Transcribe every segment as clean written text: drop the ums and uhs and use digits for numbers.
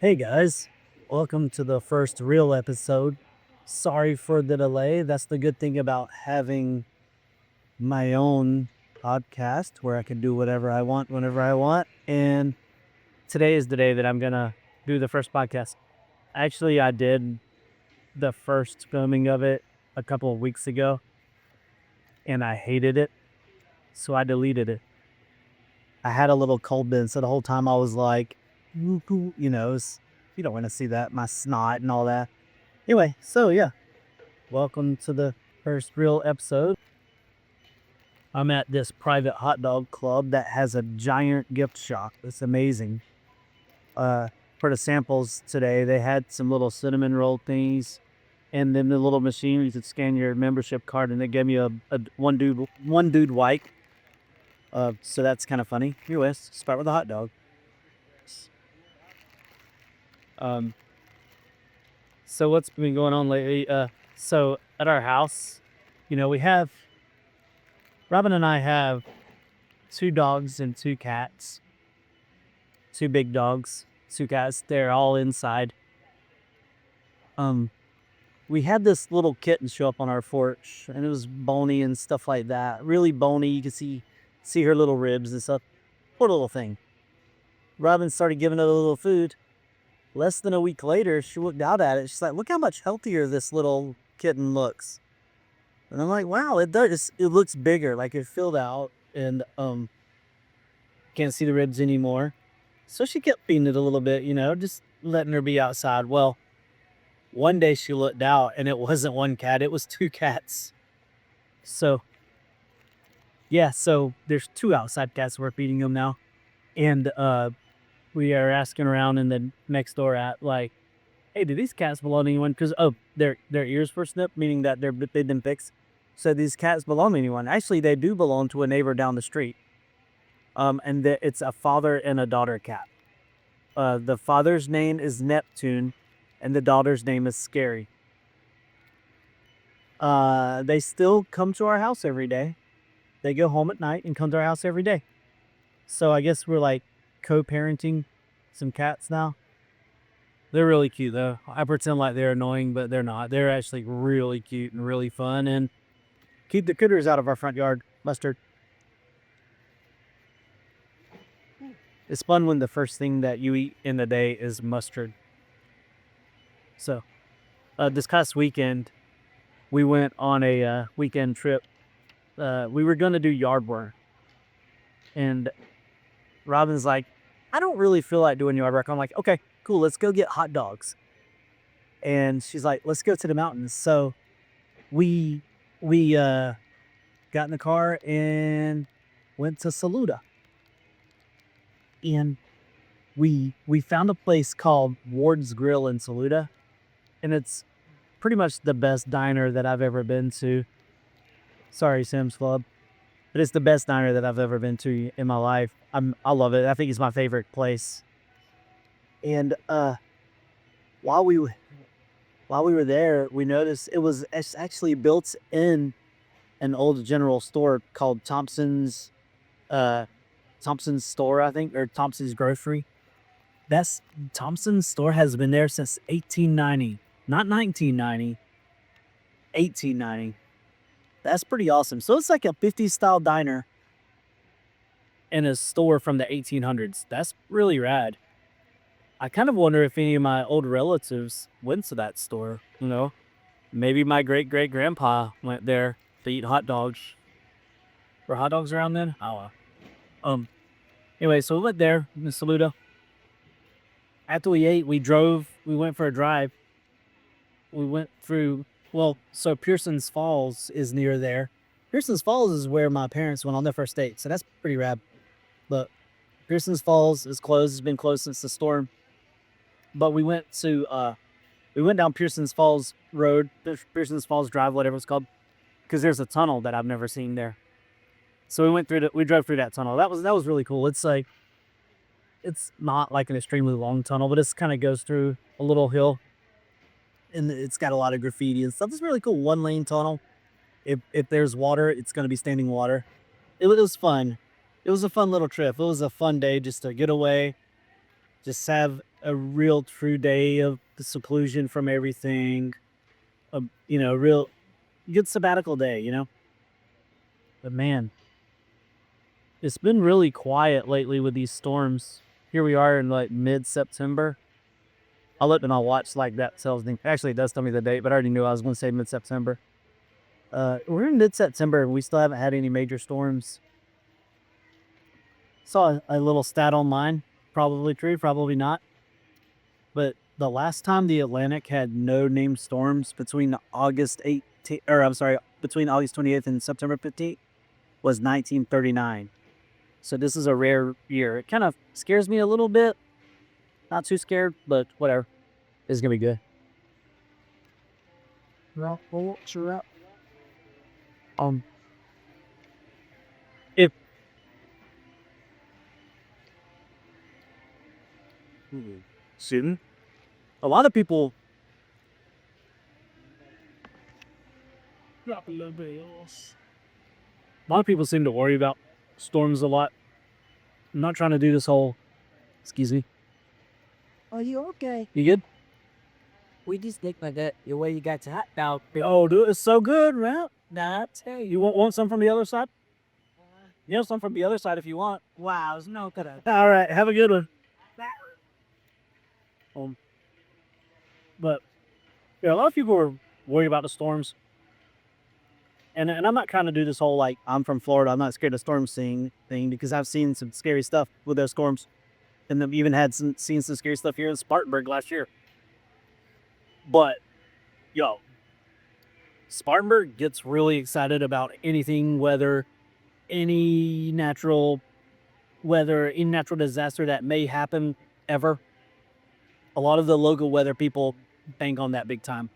Hey guys, welcome to the first real episode. Sorry for the delay. That's the good thing about having my own podcast where I can do whatever I want whenever I want. And today is the day that I'm going to do the first podcast. Actually, I did the first filming of it a couple of weeks ago and I hated it. So I deleted it. I had a little cold bin. So the whole time I was like, "Ooh, cool," you don't want to see that, my snot and all that. Anyway, so yeah, welcome to the first real episode. I'm at this private hot dog club that has a giant gift shop. It's amazing. For the samples today, they had some little cinnamon roll things, and then the little machine you could scan your membership card, and they gave me a one dude white. So that's kind of funny. Anyways, start with a hot dog. Um, so what's been going on lately? So at our house, we have Robin and I have two dogs and two cats, two big dogs, two cats. They're all inside. Um, we had this little kitten show up on our porch, and it was bony and stuff like that. Really bony. You could see her little ribs and stuff. Poor little thing. Robin started giving it a little food. Less than a week later, she looked out at it. She's like, "Look how much healthier this little kitten looks." And I'm like, "Wow, it does. It looks bigger. Like it filled out, and can't see the ribs anymore." So she kept feeding it a little bit, just letting her be outside. Well, one day she looked out and it wasn't one cat, it was two cats. So, yeah, so there's two outside cats. We're feeding them now. And we are asking around in the next door at like, hey, do these cats belong to anyone? Because, their ears were snipped, meaning that they've been fixed. So these cats belong to anyone. Actually, they do belong to a neighbor down the street. It's a father and a daughter cat. The father's name is Neptune, and the daughter's name is Scary. They still come to our house every day. They go home at night and come to our house every day. So I guess we're like co-parenting some cats now. They're really cute though. I pretend like they're annoying, but they're not. They're actually really cute and really fun. And keep the critters out of our front yard, Mustard. It's fun when the first thing that you eat in the day is mustard. So, this past weekend, we went on a weekend trip. We were going to do yard work. And Robin's like, I don't really feel like doing yard work. I'm like, okay, cool. Let's go get hot dogs. And she's like, let's go to the mountains. So we got in the car and went to Saluda. And we found a place called Ward's Grill in Saluda. And it's pretty much the best diner that I've ever been to. Sorry, Sam's Club. But it's the best diner that I've ever been to in my life. I love it. I think it's my favorite place. And while we while we were there, we noticed it's actually built in an old general store called Thompson's store, I think, or Thompson's Grocery. That's Thompson's store has been there since 1890, not 1990, 1890. That's pretty awesome. So it's like a 50s style diner in a store from the 1800s. That's really rad. I kind of wonder if any of my old relatives went to that store, Maybe my great great grandpa went there to eat hot dogs. Were hot dogs around then? Oh, um. Anyway, so we went there, Miss Saluda. After we ate, we drove. We went for a drive. We went through. Well, so Pearson's Falls is near there. Pearson's Falls is where my parents went on their first date, so that's pretty rad. But Pearson's Falls is closed. It's been closed since the storm. But we went down Pearson's Falls Road, Pearson's Falls Drive, whatever it's called, because there's a tunnel that I've never seen there. So we drove through that tunnel. That was really cool. It's not like an extremely long tunnel, but it kind of goes through a little hill, and it's got a lot of graffiti and stuff. It's really cool. 1 lane tunnel. If there's water, it's going to be standing water. It was fun. It was a fun little trip. It was a fun day just to get away, just have a real true day of the seclusion from everything. Real good sabbatical day, But man, it's been really quiet lately with these storms. Here we are in like mid-September. I'll look and I'll watch like that tells me. Actually, it does tell me the date, but I already knew I was going to say mid-September. We're in mid-September and we still haven't had any major storms. Saw a little stat online. Probably true, probably not. But the last time the Atlantic had no named storms between August 18th, or I'm sorry, between August 28th and September 15th was 1939. So this is a rare year. It kind of scares me a little bit. Not too scared, but whatever. It's gonna be good. Um, if soon, a lot of people, a lot of people seem to worry about storms a lot. I'm not trying to do this whole. Excuse me. Are you okay? You good? We just think like that. Your way you got to hot dog. Oh, dude, it's so good, man. Nah, I tell you, you want some from the other side? You have some from the other side if you want. Wow, it's no good. All right, have a good one. But yeah, a lot of people are worried about the storms, and I'm not trying to do this whole like I'm from Florida, I'm not scared of storms thing because I've seen some scary stuff with those storms, and I've even seen some scary stuff here in Spartanburg last year. But yo, Spartanburg gets really excited about anything, whether any natural disaster that may happen ever. A lot of the local weather people bank on that big time.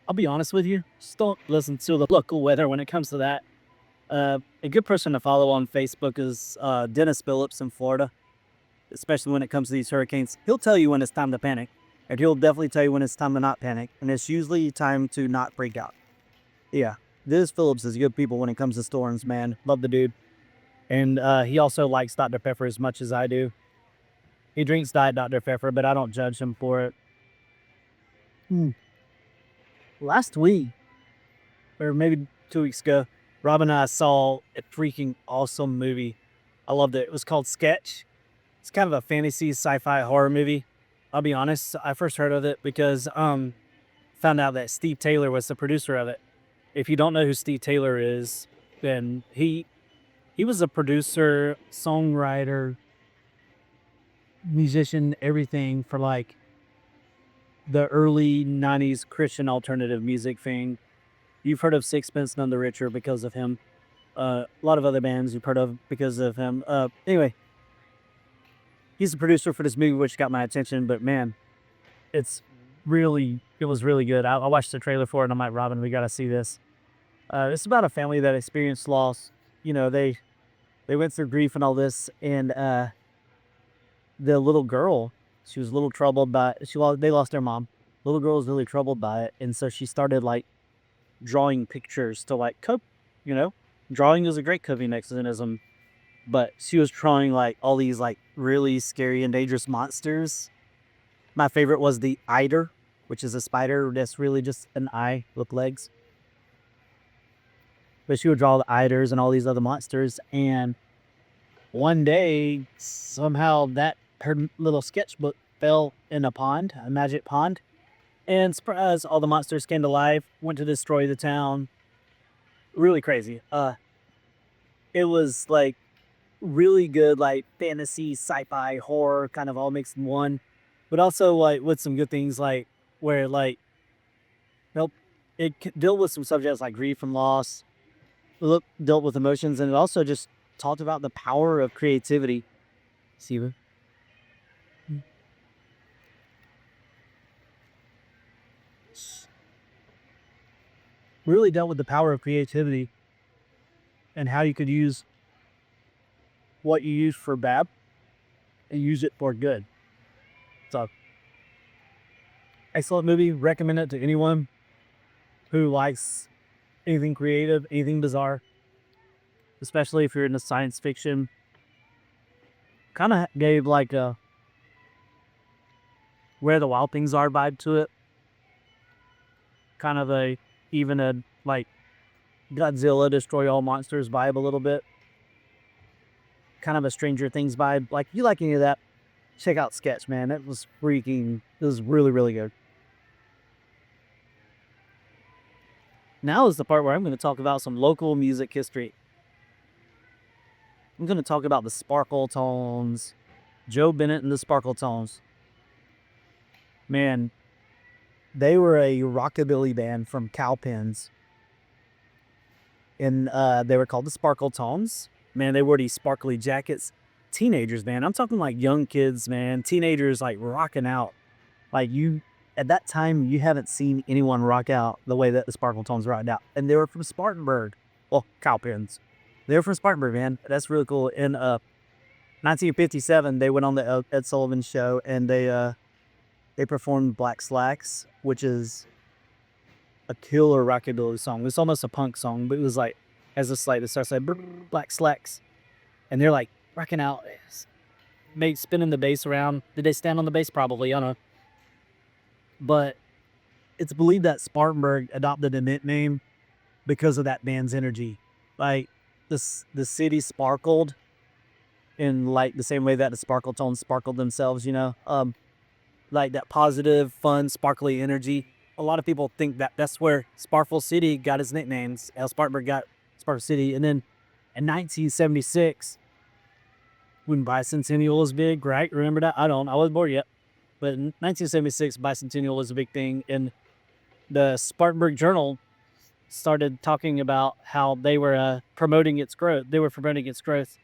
I'll be honest with you, just don't listen to the local weather when it comes to that. A good person to follow on Facebook is Dennis Phillips in Florida, especially when it comes to these hurricanes. He'll tell you when it's time to panic, and he'll definitely tell you when it's time to not panic, and it's usually time to not freak out. Yeah, Dennis Phillips is good people when it comes to storms, man. Love the dude. And he also likes Dr. Pepper as much as I do. He drinks Diet Dr. Pepper, but I don't judge him for it. Last week, or maybe 2 weeks ago, Rob and I saw a freaking awesome movie. I loved it. It was called Sketch. It's kind of a fantasy sci-fi horror movie. I'll be honest, I first heard of it because found out that Steve Taylor was the producer of it. If you don't know who Steve Taylor is, then he was a producer, songwriter, musician, everything for like the early 90s Christian alternative music thing. You've heard of Sixpence None the Richer because of him. A lot of other bands you've heard of because of him. Anyway, he's the producer for this movie, which got my attention. But man, it was really good. I watched the trailer for it, and I'm like, Robin, we got to see this. It's about a family that experienced loss. They went through grief and all this, and the little girl, she was a little troubled by they lost their mom. Little girl was really troubled by it, and so she started like drawing pictures to like cope. Drawing is a great coping mechanism, but she was drawing like all these like really scary and dangerous monsters. My favorite was the eider, which is a spider that's really just an eye with legs. But she would draw the eiders and all these other monsters, and one day somehow that her little sketchbook fell in a pond, a magic pond, and surprise, all the monsters came to life, went to destroy the town. Really crazy. It was like really good, like fantasy, sci-fi, horror, kind of all mixed in one, but also like with some good things, like where like help dealt with some subjects like grief and loss, dealt with emotions, and it also just talked about the power of creativity. Siva. Really dealt with the power of creativity and how you could use what you use for bad and use it for good. So, excellent movie. Recommend it to anyone who likes anything creative, anything bizarre, especially if you're into science fiction. Kind of gave like a Where the Wild Things Are vibe to it. Kind of even a like Godzilla Destroy All Monsters vibe a little bit. Kind of a Stranger Things vibe. Like, if you like any of that, check out Sketch, man. It was really, really good. Now is the part where I'm going to talk about some local music history. I'm going to talk about the Sparkle Tones. Joe Bennett and the Sparkle Tones. Man, they were a rockabilly band from Cowpens. And they were called the Sparkle Tones. Man, they wore these sparkly jackets. Teenagers, man. I'm talking like young kids, man. Teenagers like rocking out. Like, at that time, you haven't seen anyone rock out the way that the Sparkle Tones rocked out. And they were from Spartanburg. Well, Cowpens. They were from Spartanburg, man. That's really cool. In 1957, they went on the Ed Sullivan Show, and they performed Black Slacks, which is a killer rockabilly song. It's almost a punk song, but it was like, as this like, it starts like, Black Slacks. And they're like rocking out, spinning the bass around. Did they stand on the bass? Probably, I don't know. But it's believed that Spartanburg adopted the nickname because of that band's energy. Like, the city sparkled in like the same way that the Sparkle Tones sparkled themselves, like that positive, fun, sparkly energy. A lot of people think that that's where Sparkle City got its nicknames. Spartanburg got Sparkle City. And then in 1976, when Bicentennial was big, right? Remember that? I wasn't born yet. But in 1976, Bicentennial was a big thing. And the Spartanburg Journal started talking about how they were promoting its growth. They were promoting its growth.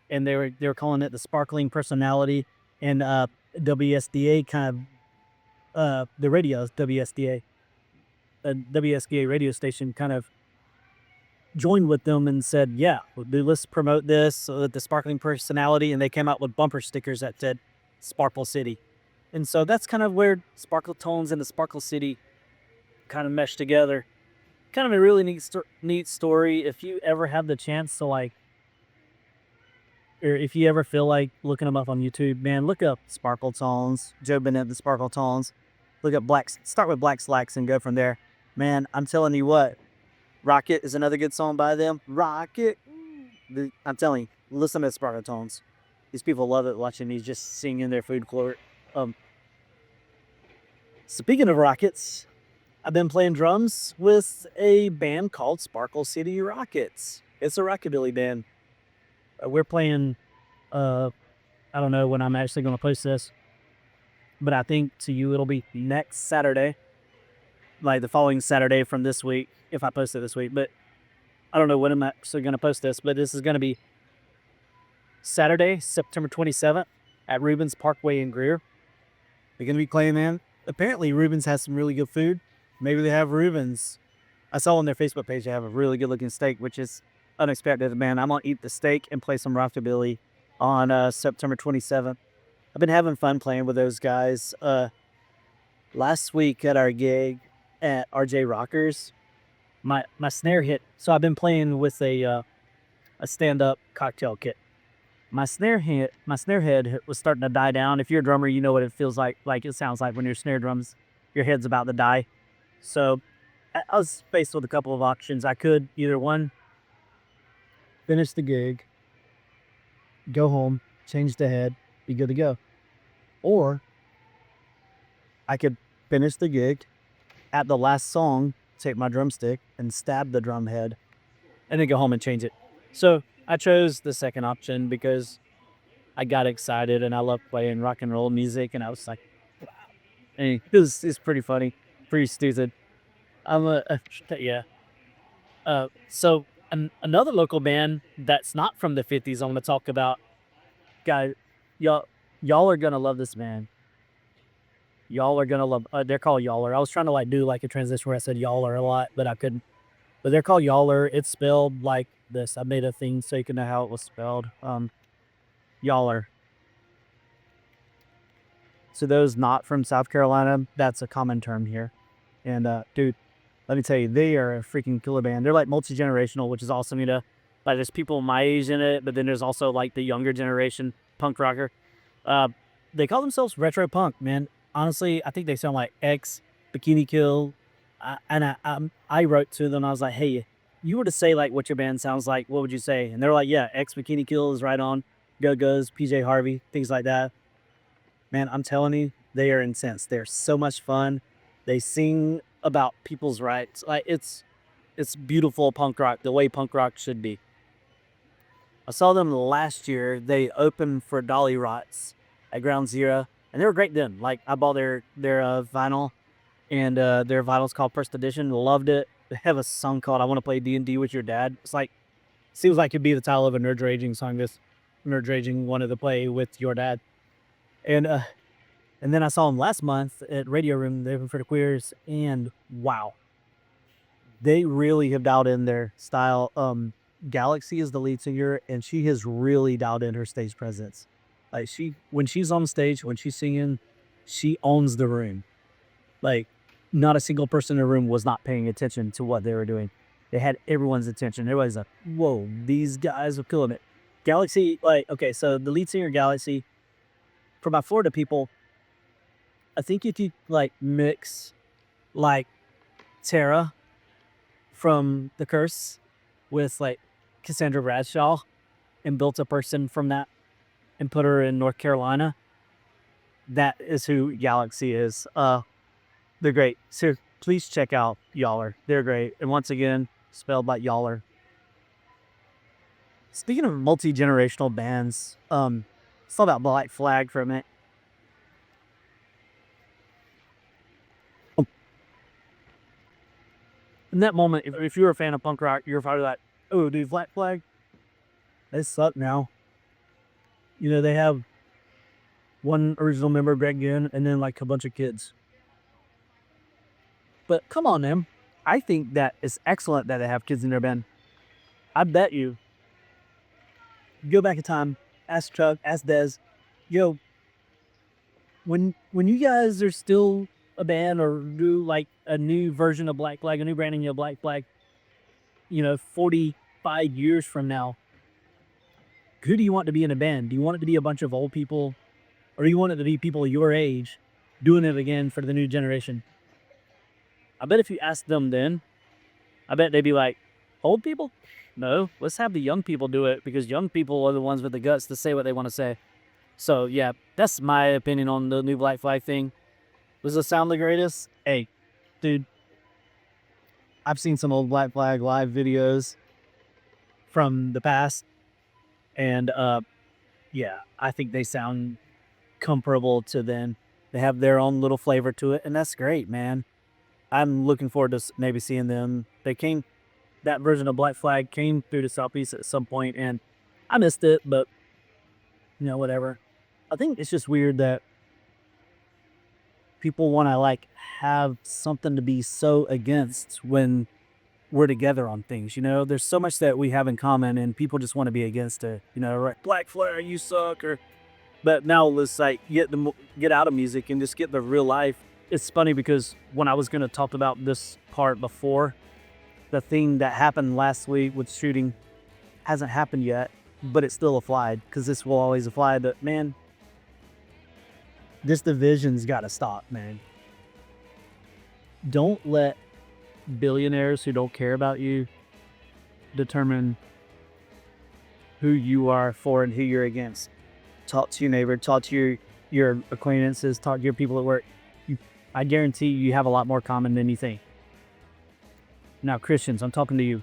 And they were calling it the sparkling personality. And WSDA kind of, the radio, WSDA, the WSDA radio station kind of joined with them and said, yeah, let's promote this, the sparkling personality. And they came out with bumper stickers that said Sparkle City. And so that's kind of where Sparkle Tones and the Sparkle City kind of meshed together. Kind of a really neat story. If you ever have the chance to or if you ever feel like looking them up on YouTube, man, look up Sparkle Tones, Joe Bennett, the Sparkle Tones. Look up start with Black Slacks and go from there. Man, I'm telling you what, Rocket is another good song by them. Rocket. I'm telling you, listen to Sparkle Tones. These people love it watching these just singing their food court. Speaking of Rockets, I've been playing drums with a band called Sparkle City Rockets. It's a rockabilly band. We're playing, I don't know when I'm actually going to post this, but I think to you it'll be next Saturday, like the following Saturday from this week, if I post it this week. But I don't know when I'm actually going to post this, but this is going to be Saturday, September 27th at Rubens Parkway in Greer. They're going to be playing, man. Apparently, Rubens has some really good food. Maybe they have Rubens. I saw on their Facebook page they have a really good-looking steak, which is unexpected. Man, I'm going to eat the steak and play some rockabilly on September 27th. I've been having fun playing with those guys. Last week at our gig at RJ Rockers, my snare hit. So I've been playing with a stand-up cocktail kit. My snare head was starting to die down. If you're a drummer, you know what it feels like it sounds like when your snare drums, your head's about to die. So I was faced with a couple of options. I could either one, finish the gig, go home, change the head, be good to go. Or I could finish the gig, at the last song, take my drumstick and stab the drum head, and then go home and change it. So I chose the second option because I got excited and I love playing rock and roll music, and I was like, wow. And it's pretty funny, pretty stupid. Yeah. So another local band that's not from the 50s I'm going to talk about, guys, y'all are going to love this band. Y'all are going to love, they're called Yaller. I was trying to do a transition where I said Yaller a lot, but I couldn't. But they're called Yaller. It's spelled like this. I made a thing so you can know how it was spelled. Yaller. So those not from South Carolina, that's a common term here. And dude, let me tell you, they are a freaking killer band. They're like multi-generational, which is awesome. There's people my age in it, but then there's also like the younger generation punk rocker. They call themselves retro punk, man. honestly, I think they sound like X, Bikini Kill. I wrote to them. I was like, hey, you were to say like what your band sounds like, what would you say? And they're like, yeah, X Bikini Kill is right on. Go Go's, PJ Harvey, things like that. Man, I'm telling you, they are intense. They're so much fun. They sing about people's rights. Like it's beautiful punk rock, the way punk rock should be. I saw them last year. They opened for Dolly Rots at Ground Zero, and they were great then. Like I bought their vinyl, and their vinyl's called First Edition. Loved it. They have a song called "I Want to Play D&D with Your Dad." It's like seems like it'd be the title of a Nerd Raging song. This Nerd Raging wanted to play with your dad, and then I saw them last month at Radio Room. They opened for the Queers, and wow, they really have dialed in their style. Galaxy is the lead singer, and she has really dialed in her stage presence. Like when she's on stage, when she's singing, she owns the room. Like not a single person in the room was not paying attention to what they were doing. They had everyone's attention. Everybody's like, "Whoa, these guys are killing it." Galaxy, like, okay, so the lead singer Galaxy, for my Florida people, I think if you like mix like Tara from The Curse with like Cassandra Bradshaw and built a person from that and put her in North Carolina, that is who Galaxy is. They're great. So please check out Yaller. They're great. And once again, spelled like Yaller. Speaking of multi-generational bands, let's talk about Black Flag for a minute. In that moment, if you were a fan of punk rock, you're probably like, oh, dude, Black Flag, they suck now. You know, they have one original member, Greg Ginn, and then like a bunch of kids. But come on, them. I think that it's excellent that they have kids in their band. I bet you, go back in time, ask Chuck, ask Dez, yo, when you guys are still a band or do like a new version of Black Flag, a new branding of Black Flag, 45 years from now, who do you want to be in a band? Do you want it to be a bunch of old people, or do you want it to be people your age doing it again for the new generation? I bet if you asked them then, I bet they'd be like, old people? No, let's have the young people do it because young people are the ones with the guts to say what they want to say. So yeah, that's my opinion on the new Black Flag thing. Does it sound the greatest? Hey, dude, I've seen some old Black Flag live videos from the past, and yeah, I think they sound comparable to then. They have their own little flavor to it, and that's great, man. I'm looking forward to maybe seeing them. That version of Black Flag came through the Southeast at some point, and I missed it, but whatever. I think it's just weird that people want to like have something to be so against when we're together on things. There's so much that we have in common, and people just want to be against it. Right? Black Flag, you suck, but now let's like get out of music and just get the real life. It's funny because when I was going to talk about this part before, the thing that happened last week with shooting hasn't happened yet, but it's still applied because this will always apply. But man, this division's got to stop, man. Don't let billionaires who don't care about you determine who you are for and who you're against. Talk to your neighbor, talk to your acquaintances, talk to your people at work. I guarantee you have a lot more common than you think. Now, Christians, I'm talking to you.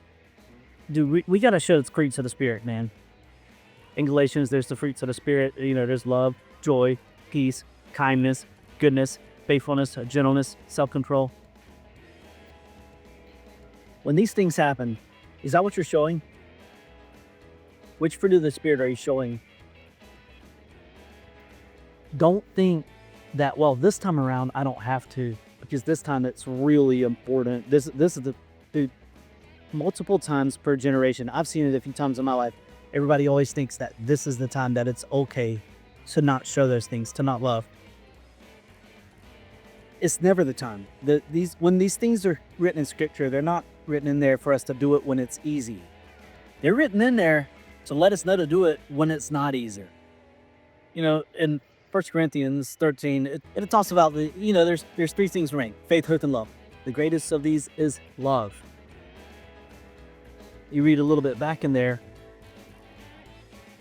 Dude, we got to show the fruits of the Spirit, man. In Galatians, there's the fruits of the Spirit. There's love, joy, peace, kindness, goodness, faithfulness, gentleness, self-control. When these things happen, is that what you're showing? Which fruit of the Spirit are you showing? Don't think that, well, this time around, I don't have to, because this time it's really important. This is dude, multiple times per generation. I've seen it a few times in my life. Everybody always thinks that this is the time that it's okay to not show those things, to not love. It's never the time. When these things are written in Scripture, they're not written in there for us to do it when it's easy. They're written in there to let us know to do it when it's not easier. And 1 Corinthians 13, it talks about there's three things reign: faith, hope, and love. The greatest of these is love. You read a little bit back in there,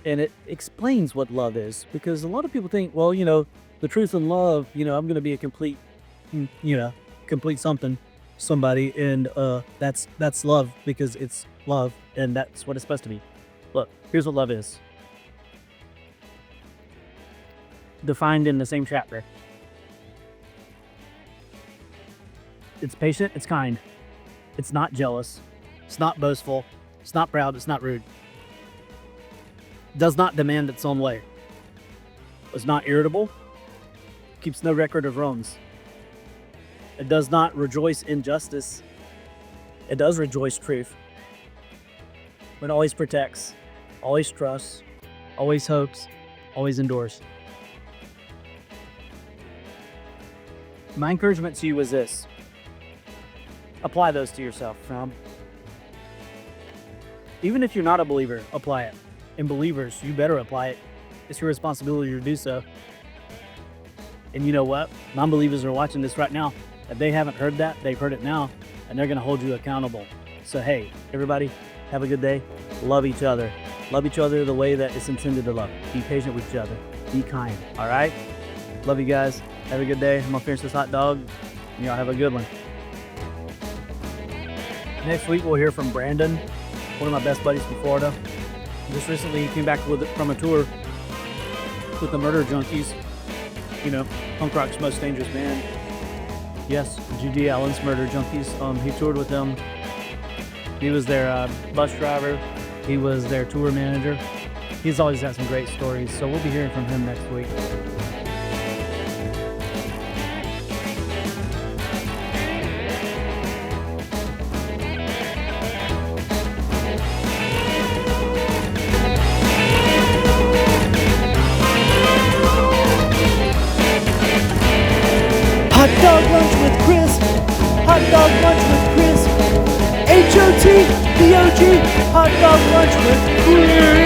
and it explains what love is, because a lot of people think, well, the truth and love, I'm going to be a complete somebody, and that's love, because it's love, and that's what it's supposed to be. Look, here's what love is. Defined in the same chapter. It's patient, it's kind. It's not jealous. It's not boastful. It's not proud. It's not rude. Does not demand its own way. Is not irritable. Keeps no record of wrongs. It does not rejoice in justice. It does rejoice truth. It always protects, always trusts, always hopes, always endures. My encouragement to you is this. Apply those to yourself. Even if you're not a believer, apply it. And believers, you better apply it. It's your responsibility to do so. And you know what? Non-believers are watching this right now. If they haven't heard that, they've heard it now, and they're going to hold you accountable. So hey, everybody, have a good day. Love each other. Love each other the way that it's intended to love. Be patient with each other. Be kind. All right? Love you guys. Have a good day. I'm going to finish this hot dog. And y'all have a good one. Next week, we'll hear from Brandon, one of my best buddies from Florida. Just recently, he came back from a tour with the Murder Junkies. Punk rock's most dangerous band. Yes, G.D. Allen's Murder Junkies. He toured with them. He was their bus driver. He was their tour manager. He's always got some great stories, so we'll be hearing from him next week. Hot dog lunch with Chris. Hot dog lunch with Chris. HOT, theology. Hot dog lunch with Chris.